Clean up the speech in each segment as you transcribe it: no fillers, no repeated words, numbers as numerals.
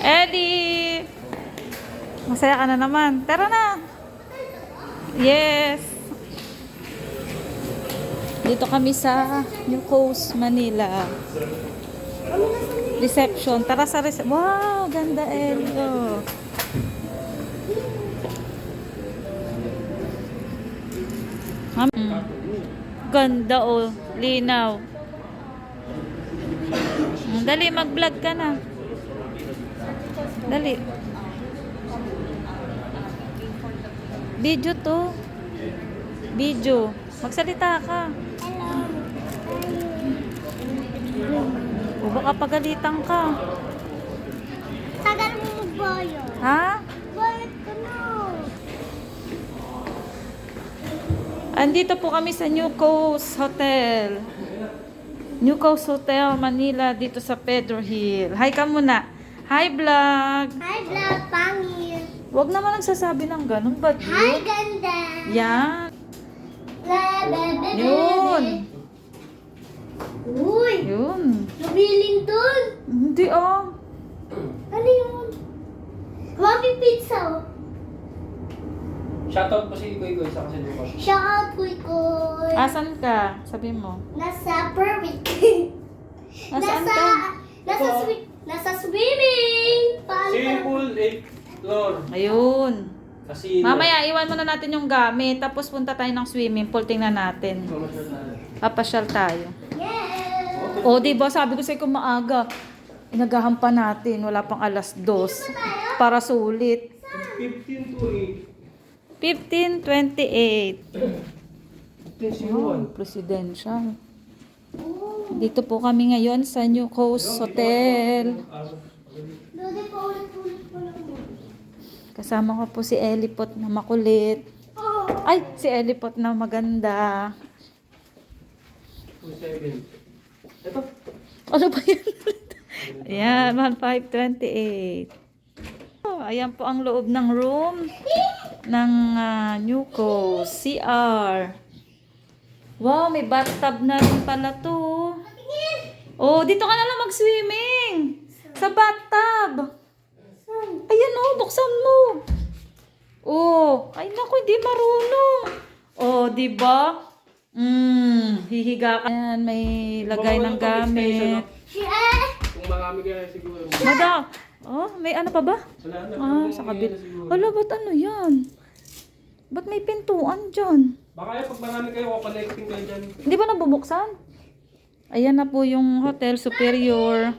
Eddie! Masaya ka na naman. Tara na! Yes! Dito kami sa New Coast, Manila. Reception. Tara sa reception. Wow! Ganda, Elio. Ganda, oh. Linaw. Dali, mag-vlog ka na. Dali. Video to. Video. Magsalita ka. O baka pagalitan ka. Tagal mo magbayo. Ha? Bayad ka na. Andito po kami sa New Coast Hotel. New Coast Hotel, Manila, dito sa Pedro Hill. Hi ka muna. Hi, vlog. Hi, vlog. Pangit. Huwag naman nagsasabi ng ganun, ba? Hi, ganda. Yan. Yun. Yun. Uy. Yun. Mabiling dun. Hindi, oh. Ano yun? Happy pizza. Oh. Shoutout po si Ikoy Ikoy sa kasi Lucas. Shout out, Kuy Kuy. Asan ka? Sabi mo. Nasa perfect. Nasaan ka? Nasa swimming. Paano Swimming pool, 8th floor. Ayun. Casino. Mamaya, iwan muna natin yung gamit. Tapos punta tayo ng swimming pool. Tingnan natin. Papasyal tayo. Yeah. O, diba? Sabi ko sa'yo kung maaga. Inagahan pa natin. Wala pang alas 2. Para sulit. 15 to 8. 15:28. 15 Oh, presidential. Dito po kami ngayon sa New Coast Hotel. Lodi pa ulit pa lang. Kasama ko po si Elipot na makulit. Ay, si Elipot na maganda. 7. Ito. Ano ba yan? Ayan, 1528. Oh, ayan po ang loob ng room ng New Coast CR. Wow, may bathtub na rin pala to. Oh, dito ka na lang mag-swimming. Sa bathtub. Ayan oh, buksan mo. Oh, ay naku, hindi marunong. Oh, di ba? Hihiga ka. Ayan, may lagay ng gamit. Kung marami kaya siguro. Madam. Oh, may ano pa ba? Wala na. Sa kabila. Hala, ba't ano yan? Ba't may pintuan dyan? Baka yung pag marami kayo, connecting kayo dyan. Hindi ba nabubuksan? Ayan na po yung hotel superior.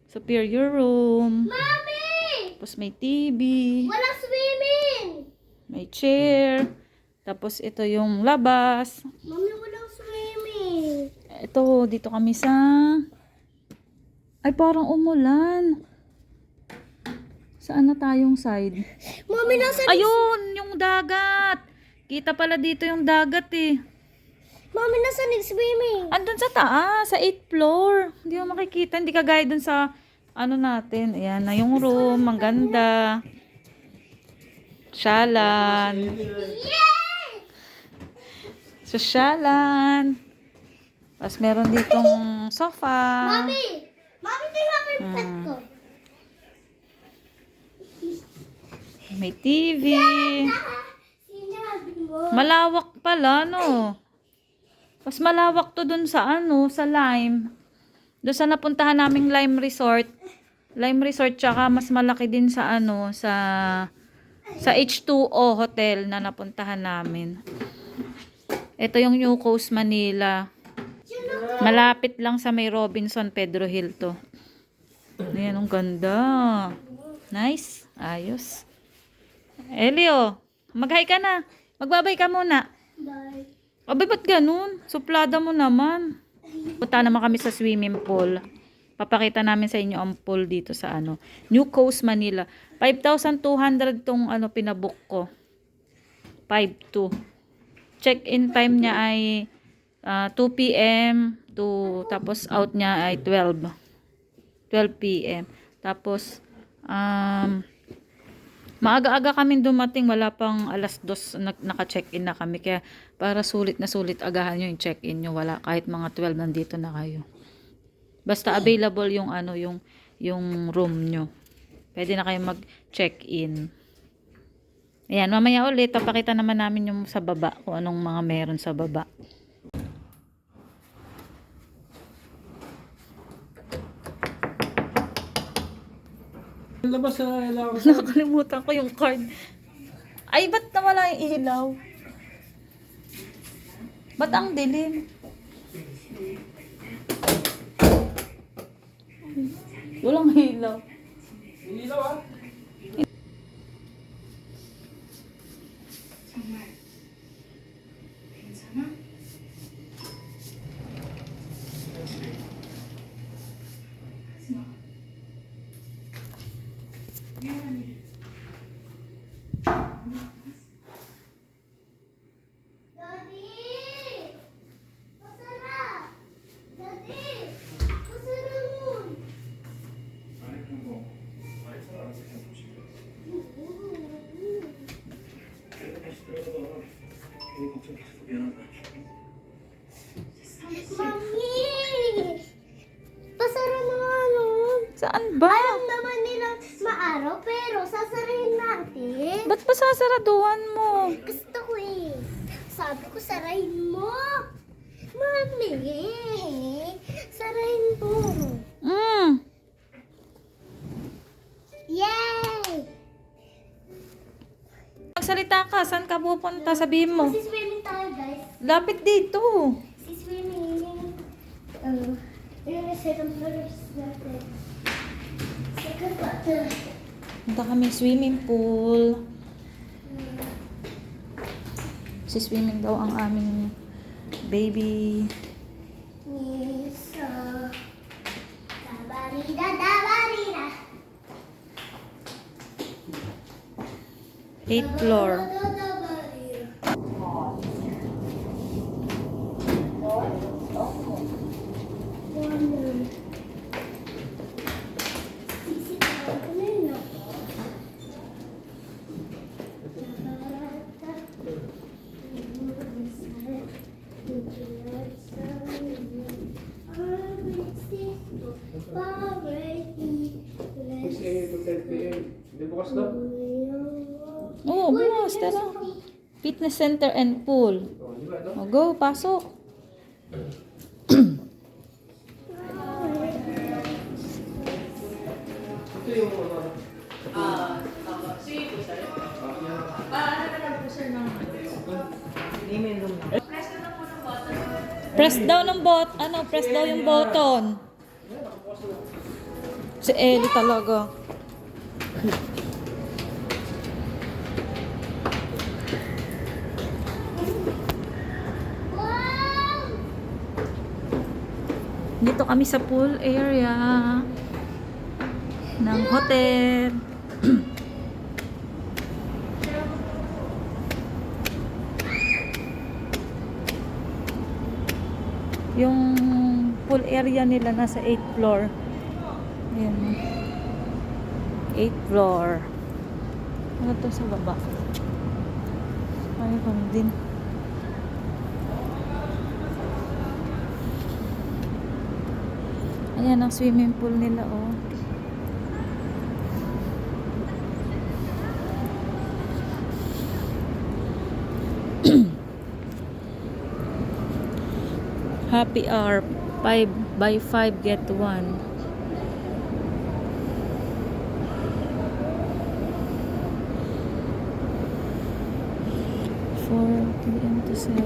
Superior room. Mami! Tapos may TV. Walang swimming! May chair. Tapos ito yung labas. Mami, walang swimming. Ito, dito kami sa... Ay, parang umulan. Saan na tayong side? Mami, nasa... Ayun, yung dagat. Kita pala dito yung dagat eh. Mami, nasa swimming. Andun sa taas, sa 8th floor. Hindi mo makikita, hindi kagaya dun sa ano natin. Ayan na yung room, ang ganda. Syalan. Sosyalan. Tapos meron ditong sofa. Mami! Mami, tingnan mo yung pet ko. May TV. Sinabi mo. Malawak pala, no? Mas malawak to dun sa ano, sa Lime. Doon sa napuntahan naming Lime Resort. Lime Resort, tsaka mas malaki din sa ano, sa H2O Hotel na napuntahan namin. Ito yung New Coast, Manila. Malapit lang sa may Robinson, Pedro Hill to. Ayan, ang ganda. Nice. Ayos. Elio, mag-hi ka na. Magbabay ka muna. Bye. Abay, ba't ganun? Suplada mo naman. Punta naman kami sa swimming pool. Papakita namin sa inyo ang pool dito sa ano, New Coast, Manila. 5,200 tong ano pinabook ko. 5,200. Check-in time niya ay 2 p.m. tapos out niya ay 12 p.m. Tapos maaga-aga kami dumating, wala pang alas 2 naka-check-in na kami. Kaya para sulit na sulit agahan nyo yung check-in nyo. Wala, kahit mga 12 nandito na kayo. Basta available yung ano, yung room nyo. Pwede na kayo mag-check-in. Ayan, mamaya ulit, papakita naman namin yung sa baba, kung anong mga meron sa baba. Labas na ilaw. Nakalimutan ko yung card. Ay, ba't nawala yung ilaw? Ba't ang dilim? Walang ilaw. Ilaw ah. Daddy! Masarap! Daddy! Masarap nun! Mami! Pasara na nga nun. Saan ba? Alam naman nilang maaraw, pero sasarayin natin. Ba't pa sasaraduhan mo? Gusto ko eh. Sabi ko, sarayin mo. Mami, sarayin mo. Yay! Magsalita ka, saan ka pupunta? Sabihin mo. Siswimming tayo, guys. Lapit dito. Siswimming. Yun yung second first natin. Second water. Punta kami swimming pool. Swimming daw ang aming baby. So, dabarida, dabarida. 8th floor. Kasi 10 p.m. Hindi bukas na. Oo, bukas. Tara. Fitness center and pool. Oh, di ba ito? O, go, pasok. Ito yung Press daw ng press daw yung button. Si Ellie talaga. Wow! Dito kami sa pool area ng hotel. Yung pool area nila nasa 8th floor. Ayan. 8th floor. Ano to sa baba? Ay, kami din. Ayan ang swimming pool nila, oh. Happy hour. 5 by 5 get 1. 4 p.m. to 7.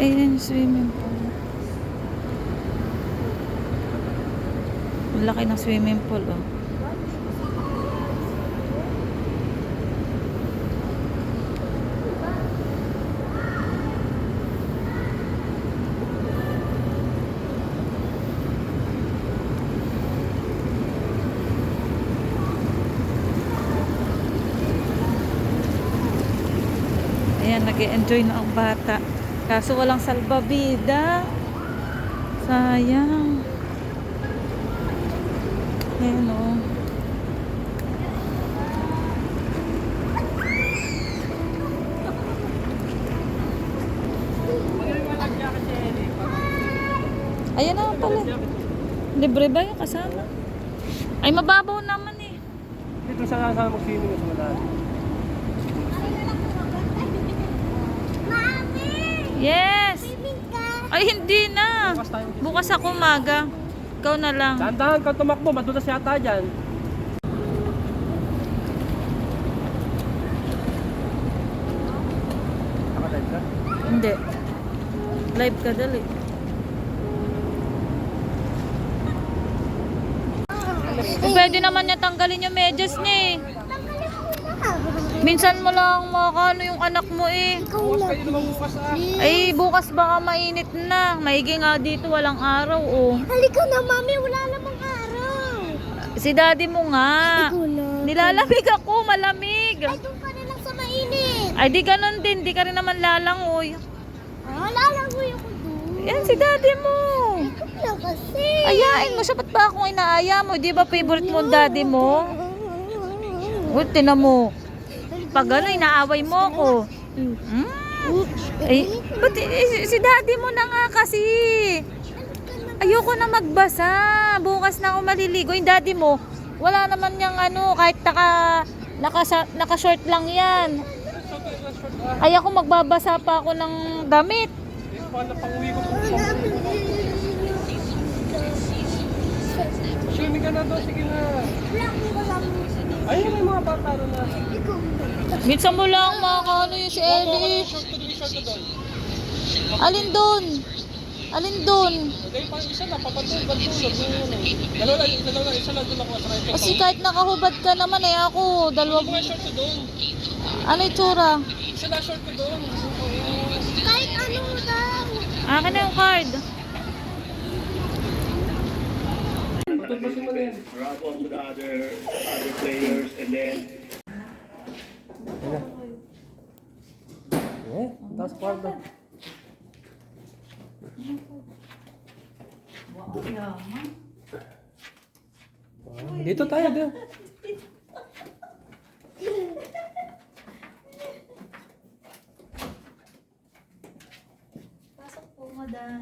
Ayan yung swimming pool. Ang laki ng swimming pool, oh. Ayan, nag-e-enjoy na ang bata. Kaso walang salbabida. Sayang. Ayan, oh. Ayan na pala. Libre ba yung kasama? Ay, mababaw naman eh. Dito sa mag-swimming sa malalim. Mami! Yes! Swimming ka! Ay, hindi na. Bukas tayo. Bukas ako umaga. Ikaw na lang. Dahan-dahan ka tumakbo, madulas yata dyan. Nakalive ka? Hindi. Live ka dali. Pwede naman niya tanggalin yung medyas niya eh. Tanggalin ko na. Minsan mo lang makakano yung anak mo eh. Ikaw Bukas na. kayo naman bukas ah. Ay, bukas baka mainit na. Maigi nga dito, walang araw oh. Halika na, mami. Wala namang araw. Si daddy mo nga. Ikaw na. Nilalamig ako, malamig. Ay, doon ka na lang sa mainit. Ay, di ganun din. Di ka rin naman lalangoy. Ah, lalangoy ako doon. Yan, si daddy mo. Ikaw na kasi. Ayain mo siya. Ba't ba akong inaaya mo? Di ba favorite mo ang daddy mo? Uy, tinan mo. Pag ano, inaaway mo ako. Ay, ba't si daddy mo na nga kasi. Ayoko na magbasa. Bukas na ako maliligo. Yung daddy mo, wala naman niyang ano, kahit naka-short lang yan. Ay, ako magbabasa pa ako ng damit. Paano pang-uwi ko? Swimming ka na doon, sige na. Ayun may mga bata doon na. Minsan mo lang makakaano yung si Ellie. Short na doon. Alin doon? Alin doon? Dahil parang isa na, papatulog, batulog. Dalawa lang, isa lang doon ako sa Kasi kahit nakahubad ka naman eh ako, dalawa mo. mga short ko doon. Ano yung tsura? Isa na short ko doon. Kahit ano daw. Akin na yung card. Tutbasin mo na yan. Rub on to the other players and then Tapos kwarto. Dito tayo, dito. Pasok po, madam.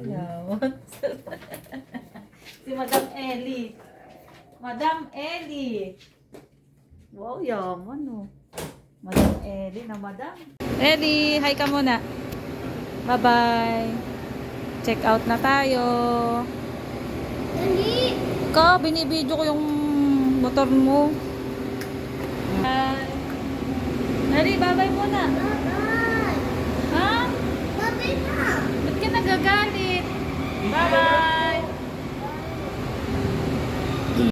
Yaman. Si Madam Ellie. Madam Ellie. Wow, yaman oh. Madam Ellie na madam. Ellie, hi ka muna. Bye-bye. Check out na tayo. Dali. Ka, binibidyo ko yung motor mo. Bye. Ellie, bye-bye muna. Bye-bye. Ha? Bye-bye na. Ba't ka nagagalit? Bye-bye.